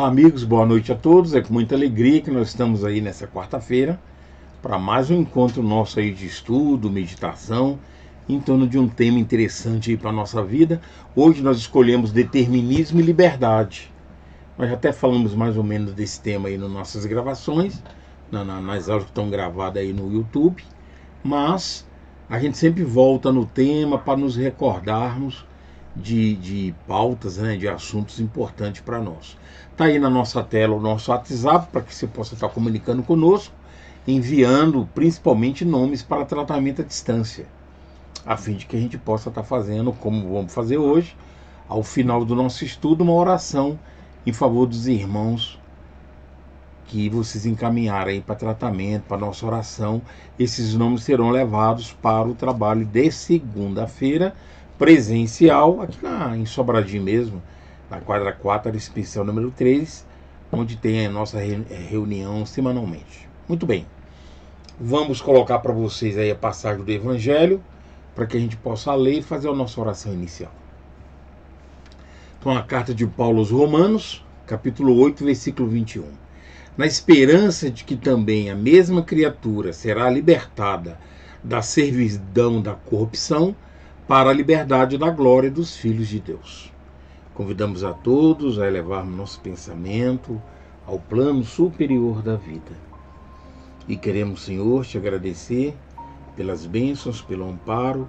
Olá amigos, boa noite a todos. É com muita alegria que nós estamos aí nessa quarta-feira para mais um encontro nosso aí de estudo, meditação, em torno de um tema interessante aí para a nossa vida. Hoje nós escolhemos determinismo e liberdade. Nós já até falamos mais ou menos desse tema aí nas nossas gravações, nas aulas que estão gravadas aí no YouTube, mas a gente sempre volta no tema para nos recordarmos de pautas, né, de assuntos importantes para nós. Está aí na nossa tela o nosso WhatsApp para que você possa estar comunicando conosco, enviando principalmente nomes para tratamento à distância, a fim de que a gente possa estar fazendo, como vamos fazer hoje, ao final do nosso estudo, uma oração em favor dos irmãos que vocês encaminharem para tratamento, para nossa oração. Esses nomes serão levados para o trabalho de segunda-feira, presencial, aqui em Sobradinho mesmo, na quadra 4, inscrição número 3, onde tem a nossa reunião semanalmente. Muito bem, vamos colocar para vocês aí a passagem do Evangelho, para que a gente possa ler e fazer a nossa oração inicial. Então, a carta de Paulo aos Romanos, capítulo 8, versículo 21. Na esperança de que também a mesma criatura será libertada da servidão da corrupção para a liberdade da glória dos filhos de Deus. Convidamos a todos a elevarmos nosso pensamento ao plano superior da vida. E queremos, Senhor, te agradecer pelas bênçãos, pelo amparo,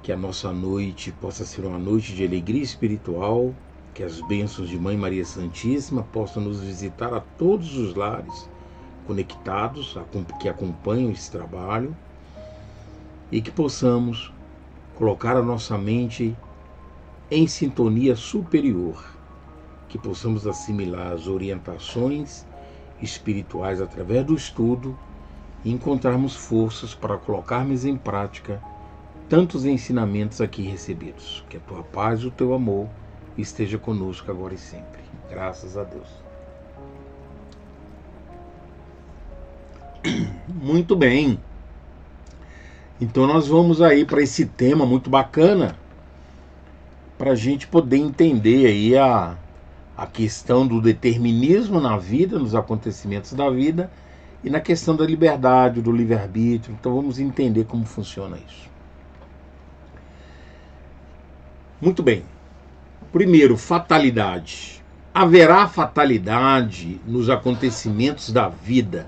que a nossa noite possa ser uma noite de alegria espiritual, que as bênçãos de Mãe Maria Santíssima possam nos visitar a todos os lares conectados, que acompanham esse trabalho, e que possamos colocar a nossa mente em sintonia superior, que possamos assimilar as orientações espirituais através do estudo e encontrarmos forças para colocarmos em prática tantos ensinamentos aqui recebidos. Que a tua paz e o teu amor esteja conosco agora e sempre. Graças a Deus. Muito bem. Então nós vamos aí para esse tema muito bacana, para a gente poder entender aí a questão do determinismo na vida, nos acontecimentos da vida, e na questão da liberdade, do livre-arbítrio. Então vamos entender como funciona isso. Muito bem. Primeiro, fatalidade. Haverá fatalidade nos acontecimentos da vida,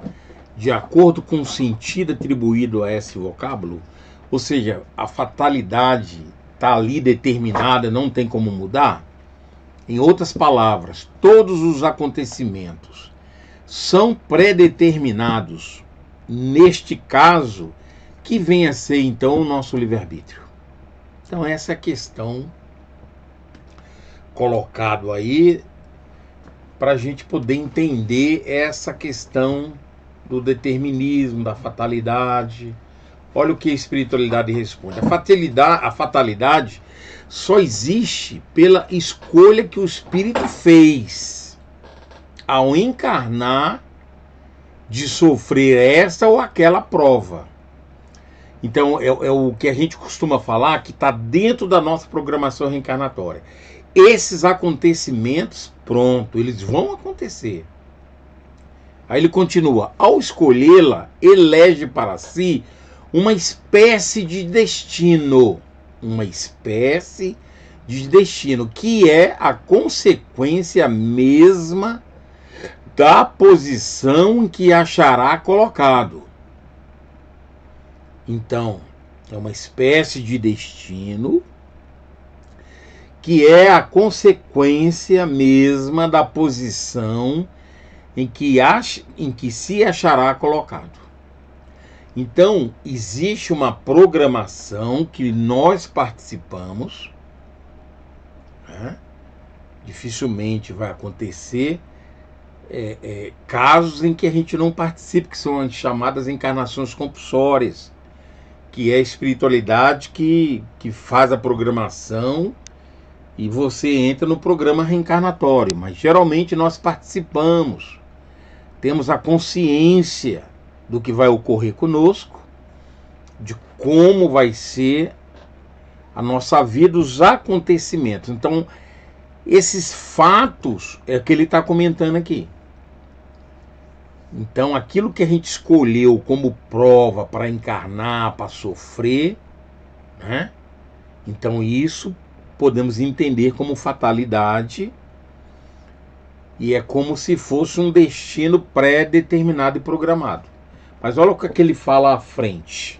de acordo com o sentido atribuído a esse vocábulo? Ou seja, a fatalidade está ali determinada, não tem como mudar? Em outras palavras, todos os acontecimentos são pré-determinados, neste caso, que vem a ser então o nosso livre-arbítrio. Então essa é a questão colocada aí para a gente poder entender essa questão do determinismo, da fatalidade. Olha o que a espiritualidade responde. A fatalidade só existe pela escolha que o espírito fez ao encarnar de sofrer essa ou aquela prova. Então é o que a gente costuma falar, que está dentro da nossa programação reencarnatória. Esses acontecimentos, pronto, eles vão acontecer. Aí ele continua: ao escolhê-la, elege para si uma espécie de destino. Uma espécie de destino, que é a consequência mesma da posição em que achará colocado. Então, é uma espécie de destino que é a consequência mesma da posição em que se achará colocado. Então, existe uma programação que nós participamos, né? Dificilmente vai acontecer casos em que a gente não participe, que são as chamadas encarnações compulsórias, que é a espiritualidade que faz a programação e você entra no programa reencarnatório. Mas geralmente nós participamos, temos a consciência do que vai ocorrer conosco, de como vai ser a nossa vida, os acontecimentos. Então, esses fatos é o que ele está comentando aqui. Então, aquilo que a gente escolheu como prova para encarnar, para sofrer, né? Então, isso podemos entender como fatalidade, e é como se fosse um destino pré-determinado e programado. Mas olha o que ele fala à frente.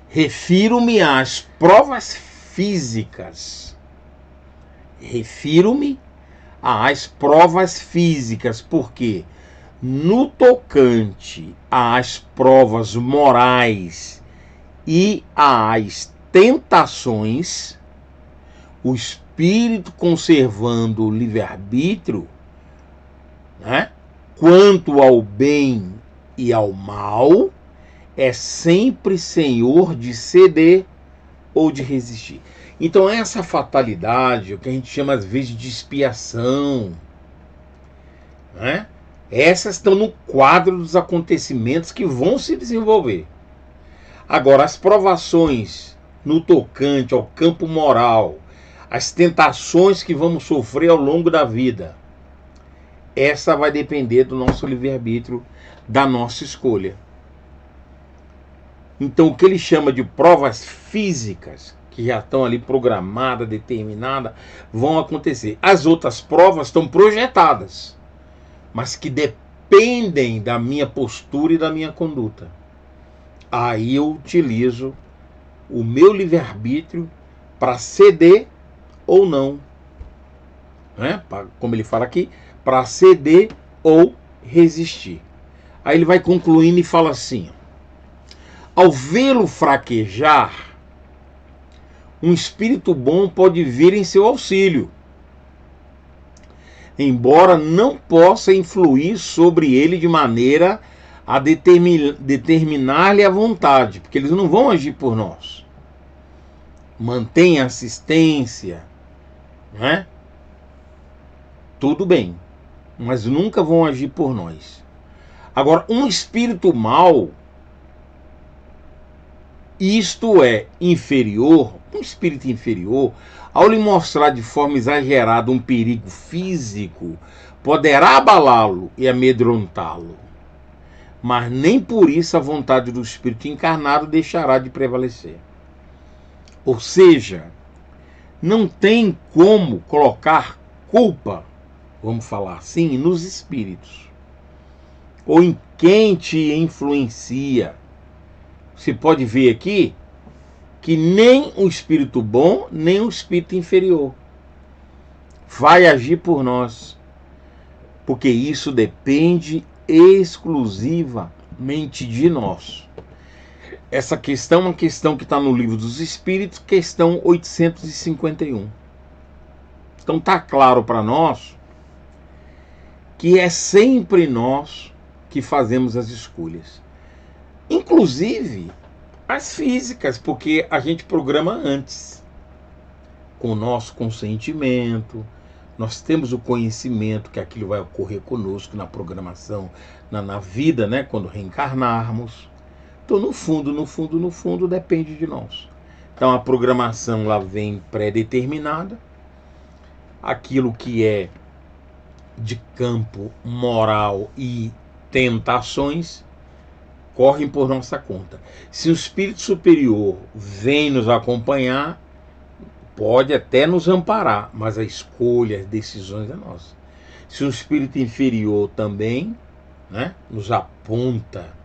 Refiro-me às provas físicas. Refiro-me às provas físicas, porque no tocante às provas morais e às tentações, o espírito conservando o livre-arbítrio, né, quanto ao bem e ao mal, é sempre senhor de ceder ou de resistir. Então essa fatalidade, o que a gente chama às vezes de expiação, né, essas estão no quadro dos acontecimentos que vão se desenvolver. Agora, as provações no tocante ao campo moral, as tentações que vamos sofrer ao longo da vida, essa vai depender do nosso livre-arbítrio, da nossa escolha. Então, o que ele chama de provas físicas, que já estão ali programadas, determinadas, vão acontecer. As outras provas estão projetadas, mas que dependem da minha postura e da minha conduta. Aí eu utilizo o meu livre-arbítrio para ceder ou não, né? Como ele fala aqui, para ceder ou resistir. Aí ele vai concluindo e fala assim: ao vê-lo fraquejar, um espírito bom pode vir em seu auxílio, embora não possa influir sobre ele de maneira a determinar-lhe a vontade, porque eles não vão agir por nós. Mantém a assistência, né? Tudo bem, mas nunca vão agir por nós. Agora, um espírito mau, isto é, inferior, um espírito inferior, ao lhe mostrar de forma exagerada um perigo físico, poderá abalá-lo e amedrontá-lo. Mas nem por isso a vontade do espírito encarnado deixará de prevalecer. Ou seja, não tem como colocar culpa, vamos falar assim, nos espíritos, ou em quem te influencia. Você pode ver aqui que nem um espírito bom, nem um espírito inferior vai agir por nós, porque isso depende exclusivamente de nós. Essa questão é uma questão que está no Livro dos Espíritos, questão 851. Então está claro para nós que é sempre nós que fazemos as escolhas. Inclusive as físicas, porque a gente programa antes. Com o nosso consentimento, nós temos o conhecimento que aquilo vai ocorrer conosco na programação, na vida, né, quando reencarnarmos. Então, no fundo, depende de nós. Então, a programação lá vem pré-determinada. Aquilo que é de campo moral e tentações correm por nossa conta. Se o espírito superior vem nos acompanhar, pode até nos amparar, mas a escolha, as decisões é nossa. Se o espírito inferior também, né, nos aponta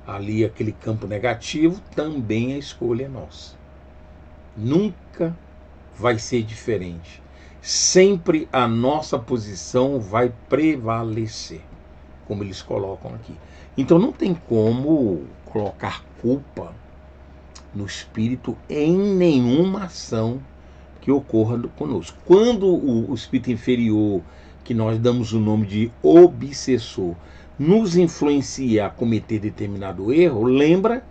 ali aquele campo negativo, também a escolha é nossa. Nunca vai ser diferente. Sempre a nossa posição vai prevalecer, como eles colocam aqui. Então não tem como colocar culpa no espírito em nenhuma ação que ocorra conosco. Quando o espírito inferior, que nós damos o nome de obsessor, nos influencia a cometer determinado erro, lembra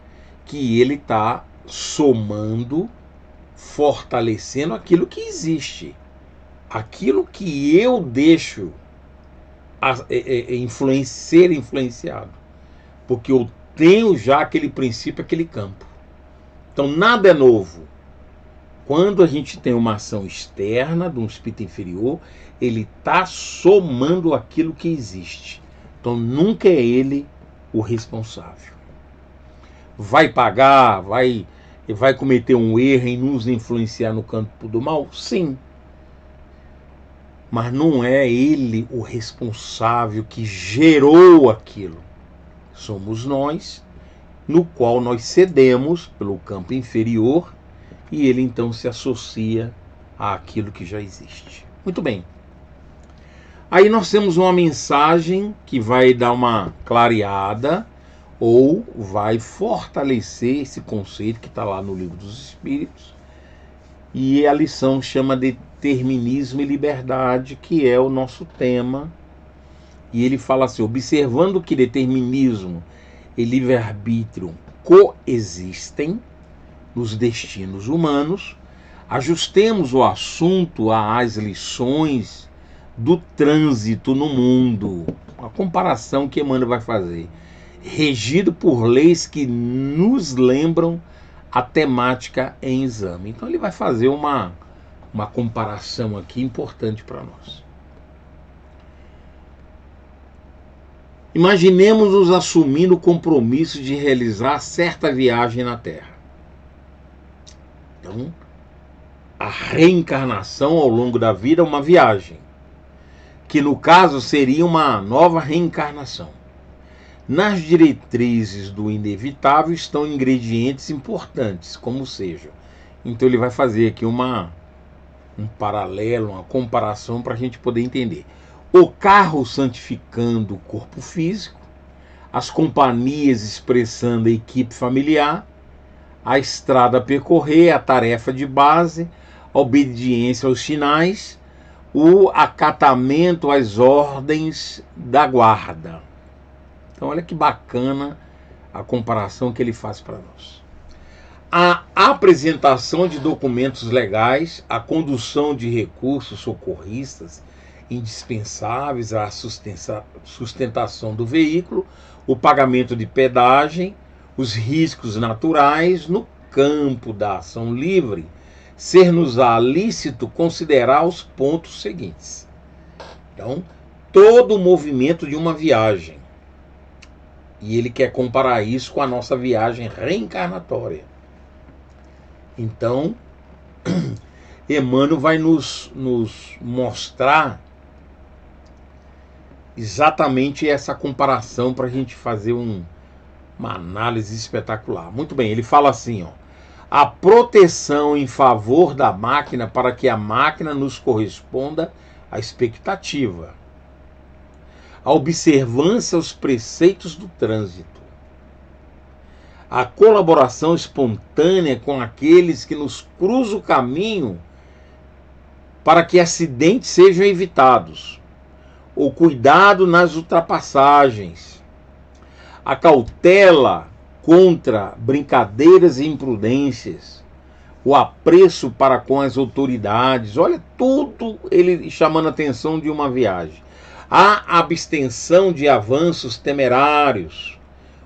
que ele está somando, fortalecendo aquilo que existe. Aquilo que eu deixo ser influenciado. Porque eu tenho já aquele princípio, aquele campo. Então nada é novo. Quando a gente tem uma ação externa de um espírito inferior, ele está somando aquilo que existe. Então nunca é ele o responsável. Vai pagar, vai cometer um erro em nos influenciar no campo do mal? Sim. Mas não é ele o responsável que gerou aquilo. Somos nós, no qual nós cedemos pelo campo inferior, e ele então se associa àquilo que já existe. Muito bem. Aí nós temos uma mensagem que vai dar uma clareada ou vai fortalecer esse conceito que está lá no Livro dos Espíritos. E a lição chama Determinismo e Liberdade, que é o nosso tema. E ele fala assim: observando que determinismo e livre-arbítrio coexistem nos destinos humanos, ajustemos o assunto às lições do trânsito no mundo. A comparação que Emmanuel vai fazer. Regido por leis que nos lembram a temática em exame. Então ele vai fazer uma comparação aqui importante para nós. Imaginemos-nos assumindo o compromisso de realizar certa viagem na Terra. Então, a reencarnação ao longo da vida é uma viagem, que no caso seria uma nova reencarnação. Nas diretrizes do inevitável estão ingredientes importantes, como seja. Então ele vai fazer aqui um paralelo, uma comparação para a gente poder entender. O carro santificando o corpo físico, as companhias expressando a equipe familiar, a estrada a percorrer, a tarefa de base, a obediência aos sinais, o acatamento às ordens da guarda. Então olha que bacana a comparação que ele faz para nós. A apresentação de documentos legais, a condução de recursos socorristas indispensáveis à sustentação do veículo, o pagamento de pedagem, os riscos naturais no campo da ação livre, ser-nos-á lícito considerar os pontos seguintes. Então, todo o movimento de uma viagem, e ele quer comparar isso com a nossa viagem reencarnatória. Então, Emmanuel vai nos mostrar exatamente essa comparação para a gente fazer uma análise espetacular. Muito bem, ele fala assim, ó, a proteção em favor da máquina para que a máquina nos corresponda à expectativa, a observância aos preceitos do trânsito, a colaboração espontânea com aqueles que nos cruzam o caminho para que acidentes sejam evitados, o cuidado nas ultrapassagens, a cautela contra brincadeiras e imprudências, o apreço para com as autoridades. Olha, tudo ele chamando a atenção de uma viagem. A abstenção de avanços temerários,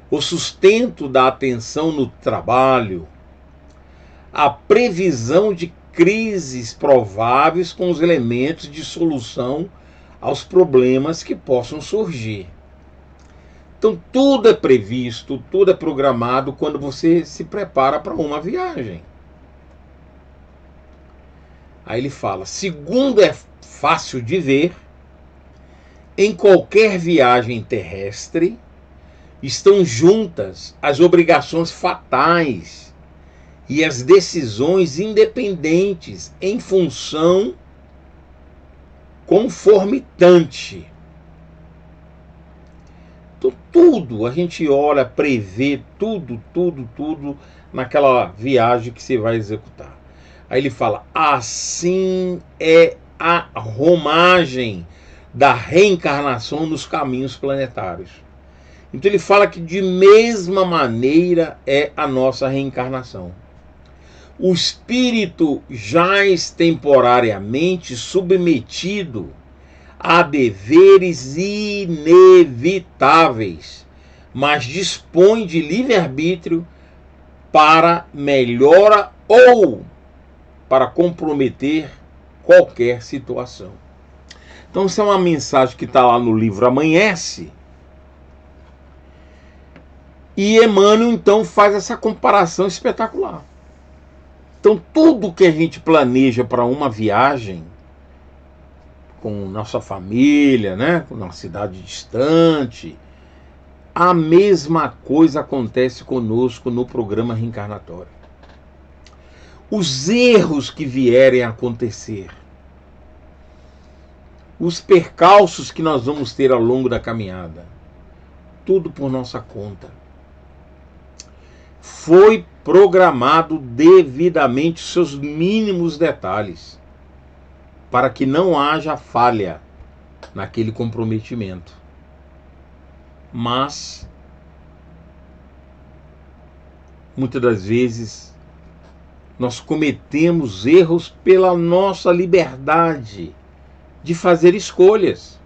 o sustento da atenção no trabalho, a previsão de crises prováveis com os elementos de solução aos problemas que possam surgir. Então tudo é previsto, tudo é programado quando você se prepara para uma viagem. Aí ele fala, segundo é fácil de ver, em qualquer viagem terrestre estão juntas as obrigações fatais e as decisões independentes em função conformitante. Então, tudo, a gente olha, prevê tudo naquela viagem que você vai executar. Aí ele fala, assim é a romagem da reencarnação nos caminhos planetários. Então ele fala que de mesma maneira é a nossa reencarnação. O espírito jaz temporariamente submetido a deveres inevitáveis, mas dispõe de livre-arbítrio para melhora ou para comprometer qualquer situação. Então, isso é uma mensagem que está lá no livro Amanhece. E Emmanuel, então, faz essa comparação espetacular. Então, tudo que a gente planeja para uma viagem, com nossa família, né, com uma cidade distante, a mesma coisa acontece conosco no programa reencarnatório. Os erros que vierem a acontecer, os percalços que nós vamos ter ao longo da caminhada, tudo por nossa conta. Foi programado devidamente seus mínimos detalhes, para que não haja falha naquele comprometimento. Mas, muitas das vezes, nós cometemos erros pela nossa liberdade de fazer escolhas,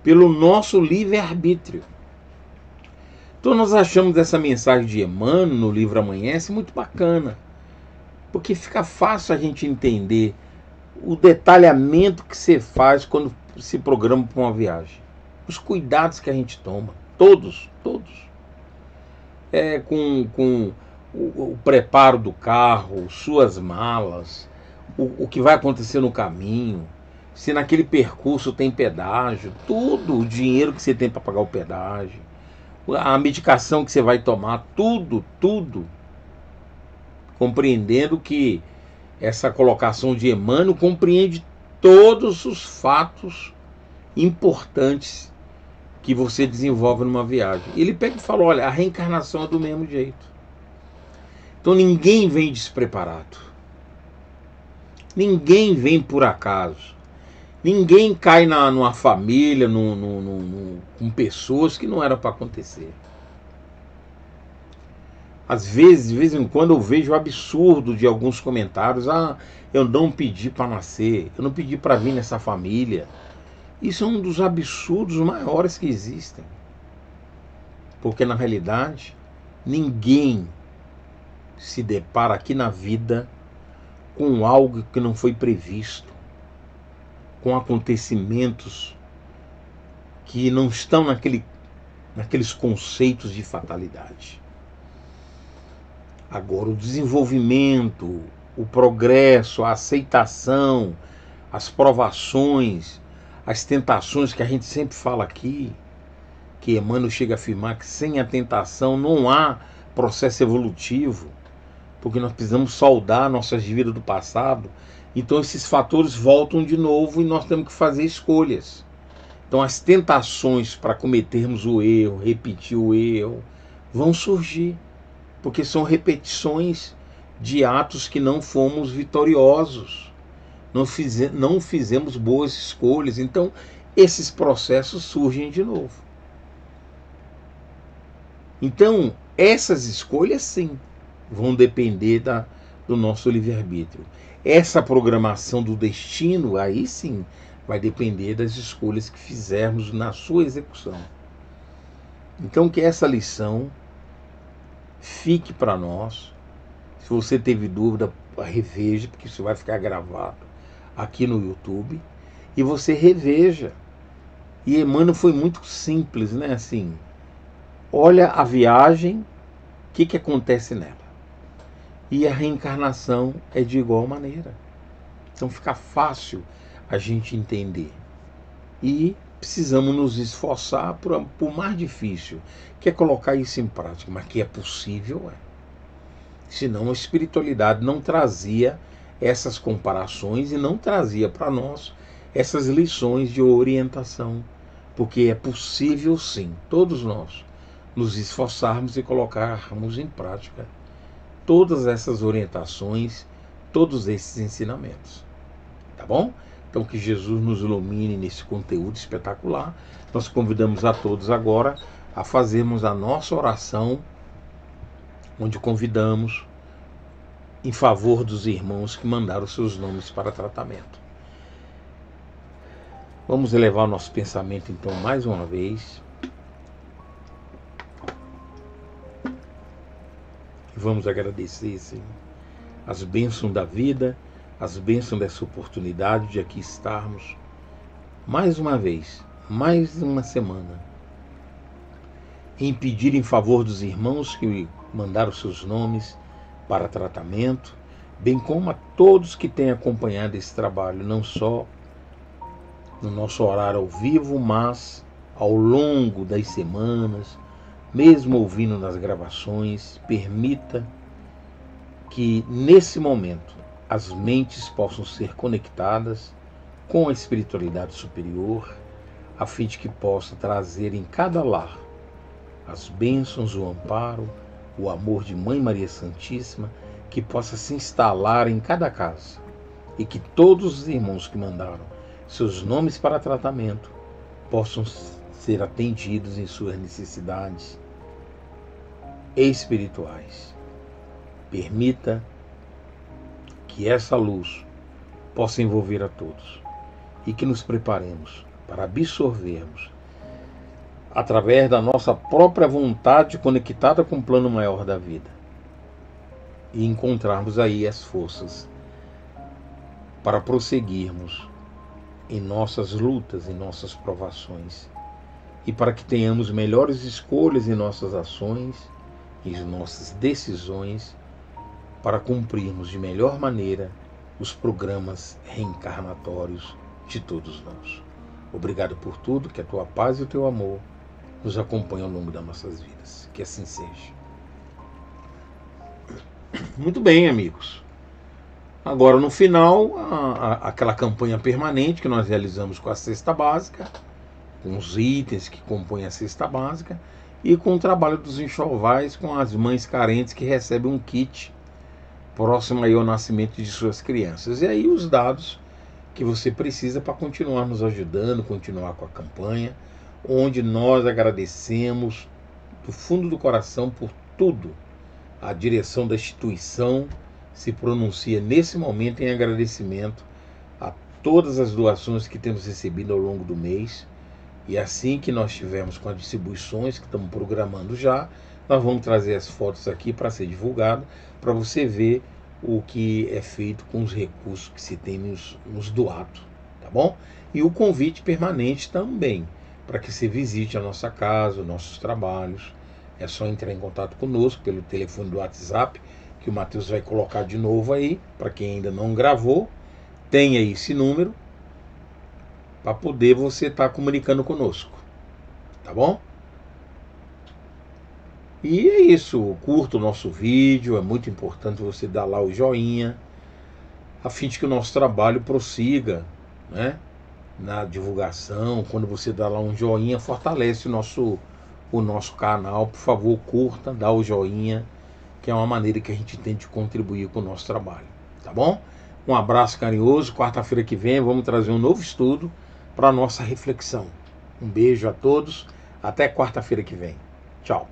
pelo nosso livre-arbítrio. Então nós achamos essa mensagem de Emmanuel no livro Amanhece muito bacana, porque fica fácil a gente entender o detalhamento que você faz quando se programa para uma viagem. Os cuidados que a gente toma, todos. Com o preparo do carro, suas malas, o que vai acontecer no caminho, se naquele percurso tem pedágio, tudo, o dinheiro que você tem para pagar o pedágio, a medicação que você vai tomar, tudo, compreendendo que essa colocação de Emmanuel compreende todos os fatos importantes que você desenvolve numa viagem. Ele pega e fala, olha, a reencarnação é do mesmo jeito. Então ninguém vem despreparado. Ninguém vem por acaso. Ninguém cai numa família, com pessoas que não era para acontecer. Às vezes, de vez em quando, eu vejo o absurdo de alguns comentários. Ah, eu não pedi para nascer, eu não pedi para vir nessa família. Isso é um dos absurdos maiores que existem. Porque, na realidade, ninguém se depara aqui na vida com algo que não foi previsto, com acontecimentos que não estão naqueles conceitos de fatalidade. Agora, o desenvolvimento, o progresso, a aceitação, as provações, as tentações que a gente sempre fala aqui, que Emmanuel chega a afirmar que sem a tentação não há processo evolutivo, porque nós precisamos soldar nossas dívidas do passado. Então esses fatores voltam de novo e nós temos que fazer escolhas. Então as tentações para cometermos o erro, repetir o erro, vão surgir, porque são repetições de atos que não fomos vitoriosos, não fizemos boas escolhas. Então esses processos surgem de novo. Então essas escolhas sim vão depender do nosso livre-arbítrio. Essa programação do destino, aí sim, vai depender das escolhas que fizermos na sua execução. Então que essa lição fique para nós. Se você teve dúvida, reveja, porque isso vai ficar gravado aqui no YouTube. E você reveja. E Emmanuel foi muito simples, né? Assim, olha a viagem, o que acontece nela. E a reencarnação é de igual maneira. Então fica fácil a gente entender. E precisamos nos esforçar por mais difícil, que é colocar isso em prática, mas que é possível, é. Senão a espiritualidade não trazia essas comparações e não trazia para nós essas lições de orientação, porque é possível sim, todos nós, nos esforçarmos e colocarmos em prática todas essas orientações, todos esses ensinamentos. Tá bom? Então que Jesus nos ilumine nesse conteúdo espetacular. Nós convidamos a todos agora a fazermos a nossa oração, onde convidamos em favor dos irmãos que mandaram seus nomes para tratamento. Vamos elevar o nosso pensamento então mais uma vez. Vamos agradecer, Senhor, as bênçãos da vida, as bênçãos dessa oportunidade de aqui estarmos mais uma vez, mais uma semana, em pedir em favor dos irmãos que mandaram seus nomes para tratamento, bem como a todos que têm acompanhado esse trabalho, não só no nosso horário ao vivo, mas ao longo das semanas, mesmo ouvindo nas gravações. Permita que nesse momento as mentes possam ser conectadas com a espiritualidade superior, a fim de que possa trazer em cada lar as bênçãos, o amparo, o amor de Mãe Maria Santíssima, que possa se instalar em cada casa, e que todos os irmãos que mandaram seus nomes para tratamento possam ser atendidos em suas necessidades espirituais. Permita que essa luz possa envolver a todos e que nos preparemos para absorvermos, através da nossa própria vontade conectada com o plano maior da vida, e encontrarmos aí as forças para prosseguirmos em nossas lutas, em nossas provações, e para que tenhamos melhores escolhas em nossas ações e em nossas decisões, para cumprirmos de melhor maneira os programas reencarnatórios de todos nós. Obrigado por tudo, que a tua paz e o teu amor nos acompanhem ao longo das nossas vidas. Que assim seja. Muito bem, amigos. Agora, no final, aquela campanha permanente que nós realizamos com a cesta básica, com os itens que compõem a cesta básica, e com o trabalho dos enxovais com as mães carentes que recebem um kit próximo aí ao nascimento de suas crianças. E aí os dados que você precisa para continuar nos ajudando, continuar com a campanha, onde nós agradecemos do fundo do coração por tudo. A direção da instituição se pronuncia nesse momento em agradecimento a todas as doações que temos recebido ao longo do mês. E assim que nós tivermos com as distribuições que estamos programando já, nós vamos trazer as fotos aqui para ser divulgado, para você ver o que é feito com os recursos que se tem nos doado, tá bom? E o convite permanente também, para que você visite a nossa casa, os nossos trabalhos. É só entrar em contato conosco pelo telefone do WhatsApp, que o Matheus vai colocar de novo aí, para quem ainda não gravou, tenha esse número, para poder você estar comunicando conosco, tá bom? E é isso, curta o nosso vídeo, é muito importante você dar lá o joinha, a fim de que o nosso trabalho prossiga, né? Na divulgação. Quando você dá lá um joinha, fortalece o nosso canal. Por favor, curta, dá o joinha, que é uma maneira que a gente tem de contribuir com o nosso trabalho, tá bom? Um abraço carinhoso. Quarta-feira que vem vamos trazer um novo estudo para a nossa reflexão. Um beijo a todos, até quarta-feira que vem. Tchau.